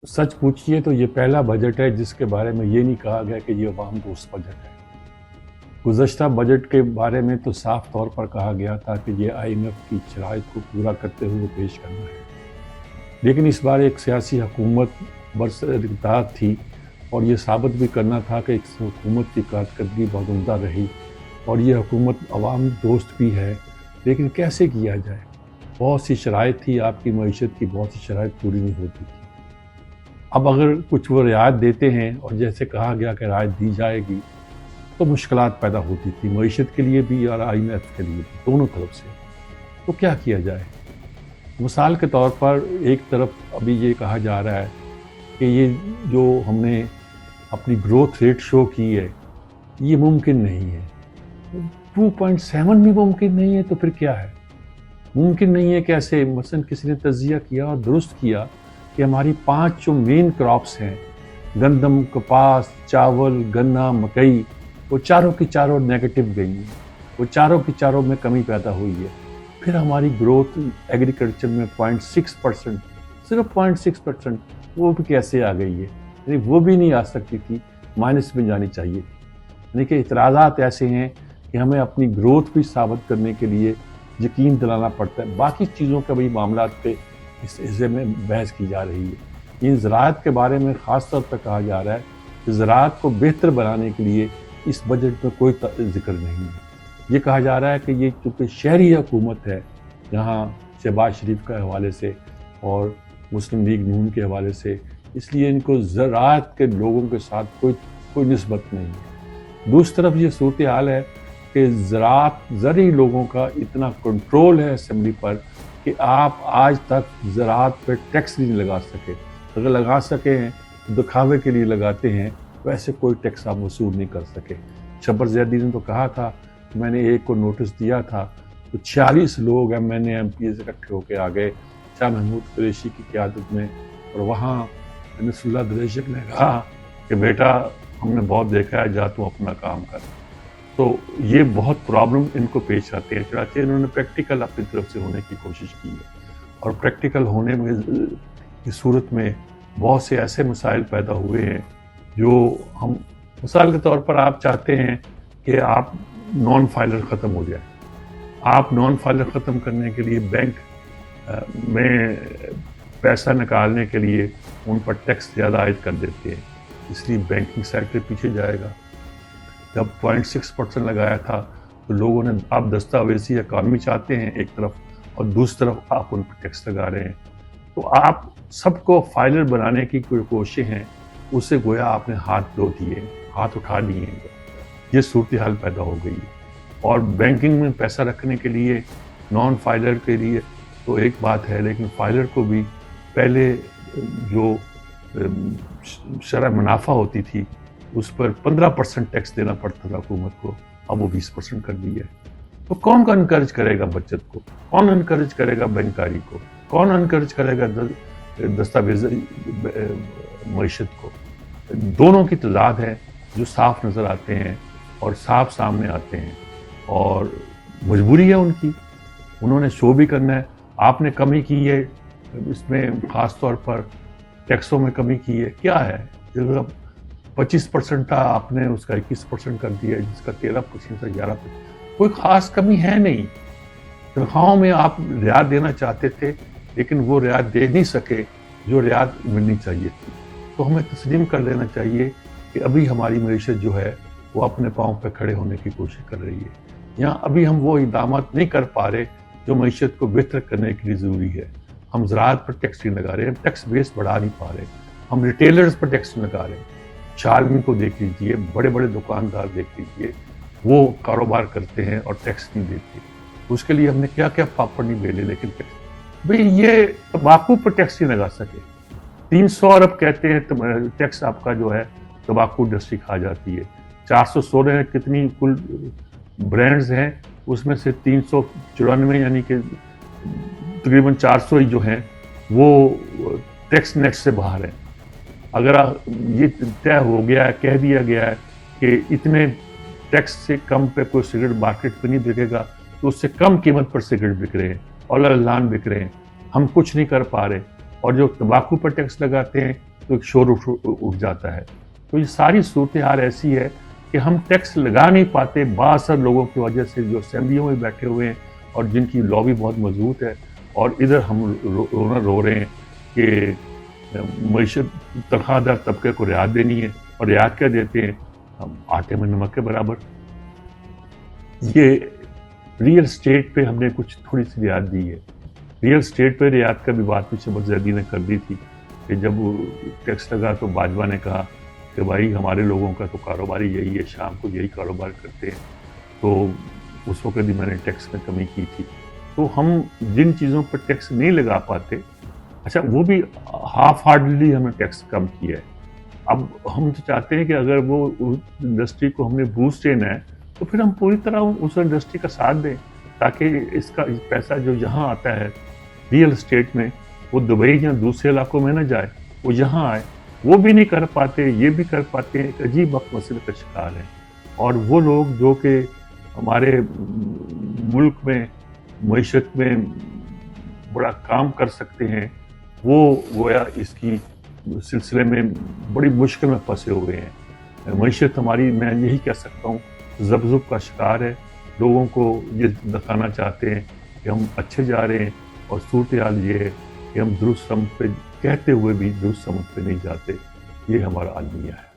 सच पूछिए तो ये पहला बजट है जिसके बारे में ये नहीं कहा गया कि ये अवाम दोस्त बजट है। गुज़श्ता बजट के बारे में तो साफ तौर पर कहा गया था कि ये आईएमएफ की शराइत को पूरा करते हुए पेश करना है, लेकिन इस बार एक सियासी हुकूमत बरसर थी और ये साबित भी करना था कि इस हुकूमत की कारकर्दगी बहुत उम्दा रही और ये हुकूमत अवाम दोस्त भी है। लेकिन कैसे किया जाए? बहुत सी शराइत थी, आपकी मईशत की बहुत सी शराइत पूरी नहीं होती थी। अब अगर कुछ वो रियायत देते हैं और जैसे कहा गया कि रियायत दी जाएगी तो मुश्किलात पैदा होती थी मईशत के लिए भी और आईएमएफ के लिए भी, दोनों तरफ से। तो क्या किया जाए? मिसाल के तौर पर एक तरफ अभी ये कहा जा रहा है कि ये जो हमने अपनी ग्रोथ रेट शो की है ये मुमकिन नहीं है। 2.7 भी मुमकिन नहीं है तो फिर क्या है? मुमकिन नहीं है कैसे? मसलन किसी ने तज्जिया किया और दुरुस्त किया कि हमारी 5 जो मेन क्रॉप्स हैं, गंदम, कपास, चावल, गन्ना, मकई, वो चारों की चारों नेगेटिव गई हैं। वो चारों की चारों में कमी पैदा हुई है। फिर हमारी ग्रोथ एग्रीकल्चर में 0.6%, सिर्फ 0.6%, वो भी कैसे आ गई है? यानी वो भी नहीं आ सकती थी, माइनस में जानी चाहिए थी। यानी कि इतराज़ात ऐसे हैं कि हमें अपनी ग्रोथ भी साबित करने के लिए यकीन दिलाना पड़ता है। बाकी चीज़ों का भी मामला पे इस हिस्से में बहस की जा रही है। इन ज़राअत के बारे में ख़ास तौर पर कहा जा रहा है कि ज़राअत को बेहतर बनाने के लिए इस बजट में कोई जिक्र नहीं है। ये कहा जा रहा है कि ये चूँकि शहरी हुकूमत है, यहाँ शहबाज शरीफ के हवाले से और मुस्लिम लीग नून के हवाले से, इसलिए इनको ज़राअत के लोगों के साथ कोई निस्बत नहीं है। दूसरी तरफ ये सूरत हाल है कि ज़रई लोगों का इतना कंट्रोल है असेंबली पर कि आप आज तक ज़राअत पर टैक्स नहीं लगा सके। अगर लगा सके हैं तो दिखावे के लिए लगाते हैं, वैसे कोई टैक्स आप वसूल नहीं कर सके। शब्बर ज़ैदी ने तो कहा था, मैंने एक को नोटिस दिया था तो 46 लोग MNA MPs इकट्ठे होकर आ गए शाह महमूद कुरैशी की क़यादत में, और वहाँ नसरुल्लाह दरेशक ने कहा कि बेटा हमने बहुत देखा है, जा तू अपना काम कर। तो ये बहुत प्रॉब्लम इनको पेश आते हैं। चनाचे इन्होंने प्रैक्टिकल अपनी तरफ से होने की कोशिश की है और प्रैक्टिकल होने में की सूरत में बहुत से ऐसे मसाइल पैदा हुए हैं जो हम, मिसाल के तौर पर आप चाहते हैं कि आप नॉन फाइलर ख़त्म हो जाए। आप नॉन फाइलर ख़त्म करने के लिए बैंक में पैसा निकालने के लिए उन पर टैक्स ज़्यादा आयद कर देते हैं, इसलिए बैंकिंग सेक्टर पीछे जाएगा। जब 0.6% लगाया था तो लोगों ने, आप दस्तावेजी इकॉनमी चाहते हैं एक तरफ और दूसरी तरफ आप उन पर टैक्स लगा रहे हैं, तो आप सबको फाइलर बनाने की कोई कोशिश है, उससे गोया आपने हाथ धो दिए, हाथ उठा दिए हैं। ये सूरत हाल पैदा हो गई है। और बैंकिंग में पैसा रखने के लिए नॉन फाइलर के लिए तो एक बात है, लेकिन फाइलर को भी पहले जो शरह मुनाफा होती थी उस पर 15% टैक्स देना पड़ता था हुकूमत को, अब वो 20% कर दिया है। तो कौन इनकरेज करेगा बचत को? कौन इनकरेज करेगा बैंकारी को? कौन इनकरेज करेगा दस्तावेज मईशत को? दोनों की तजाद है जो साफ नज़र आते हैं और साफ सामने आते हैं, और मजबूरी है उनकी, उन्होंने शो भी करना है। आपने कमी की है इसमें, ख़ास तौर पर टैक्सों में कमी की है। क्या है? 25% था, आपने उसका 21% कर दिया, जिसका 13% था 11%। कोई ख़ास कमी है नहीं। तनख्वाहों में आप रियायत देना चाहते थे लेकिन वो रियायत दे नहीं सके जो रियायत मिलनी चाहिए थी। तो हमें तस्लीम कर लेना चाहिए कि अभी हमारी मईशत जो है वो अपने पाँव पर खड़े होने की कोशिश कर रही है। यहाँ अभी हम वो इक़दामात नहीं कर पा रहे जो मईशत को बेहतर करने के लिए ज़रूरी है। हम ज़राअत पर टैक्स नहीं लगा रहे, हम टैक्स बेस बढ़ा नहीं पा रहे, हम रिटेलर्स पर टैक्स नहीं लगा रहे। चार्मी को देख लीजिए, बड़े बड़े दुकानदार देख लीजिए, वो कारोबार करते हैं और टैक्स नहीं देते। उसके लिए हमने क्या क्या पापड़ नहीं बेले, लेकिन टैक्स भाई ये तंबाकू पर टैक्स नहीं लगा सके। 300 अरब कहते हैं टैक्स आपका जो है तंबाकू इंडस्ट्री खा जाती है। 416 कितनी कुल ब्रांड्स हैं, उसमें से 394 यानी कि तकरीबन 400 ही जो हैं वो टैक्स नेट से बाहर हैं। अगर ये तय हो गया है, कह दिया गया है कि इतने टैक्स से कम पे कोई सिगरेट मार्केट पे नहीं बिकेगा, तो उससे कम कीमत पर सिगरेट बिक रहे हैं और लान बिक रहे हैं। हम कुछ नहीं कर पा रहे। और जो तंबाकू पर टैक्स लगाते हैं تو ایک شور اٹھ جاتا ہے. تو یہ ساری صورتحال ایسی ہے کہ ہم ٹیکس لگا نہیں پاتے بااثر لوگوں کی وجہ سے جو اسمبلیوں میں بیٹھے ہوئے ہیں اور جن کی لابی بہت مضبوط ہے, اور ادھر ہم رو رہے ہیں کہ معیشت تنخواہ دار طبقے کو رعایت دینی ہے, اور رعایت کیا دیتے ہیں, ہم آٹے میں نمک کے برابر. یہ ریئل اسٹیٹ پہ ہم نے کچھ تھوڑی سی رعایت دی ہے. ریئل اسٹیٹ پہ رعایت کا بھی بات پیچھے بدزیدی نے کر دی تھی کہ جب ٹیکس لگا تو باجوہ نے کہا کہ بھائی ہمارے لوگوں کا تو کاروبار ہی یہی ہے, شام کو یہی کاروبار کرتے ہیں, تو اس وقت بھی میں نے ٹیکس میں کمی کی تھی. تو ہم جن چیزوں پر ٹیکس نہیں لگا پاتے, اچھا وہ بھی ہاف ہارڈلی ہم نے ٹیکس کم کیا ہے. اب ہم تو چاہتے ہیں کہ اگر وہ انڈسٹری کو ہم نے بوسٹ دینا ہے تو پھر ہم پوری طرح اس انڈسٹری کا ساتھ دیں, تاکہ اس کا پیسہ جو یہاں آتا ہے ریئل اسٹیٹ میں وہ دبئی یا دوسرے علاقوں میں نہ جائے, وہ یہاں آئے. وہ بھی نہیں کر پاتے, یہ بھی کر پاتے ہیں, ایک عجیب وقت مسئلے کا شکار ہیں. اور وہ لوگ جو کہ ہمارے ملک میں معیشت میں بڑا کام کر سکتے ہیں, وہ گویا اس کی سلسلے میں بڑی مشکل میں پھنسے ہوئے ہیں. معیشت ہماری, میں یہی کہہ سکتا ہوں, ذبذب کا شکار ہے. لوگوں کو یہ دکھانا چاہتے ہیں کہ ہم اچھے جا رہے ہیں, اور صورتحال یہ ہے کہ ہم درست سمت پہ کہتے ہوئے بھی درست سمت پہ نہیں جاتے. یہ ہمارا المیہ ہے.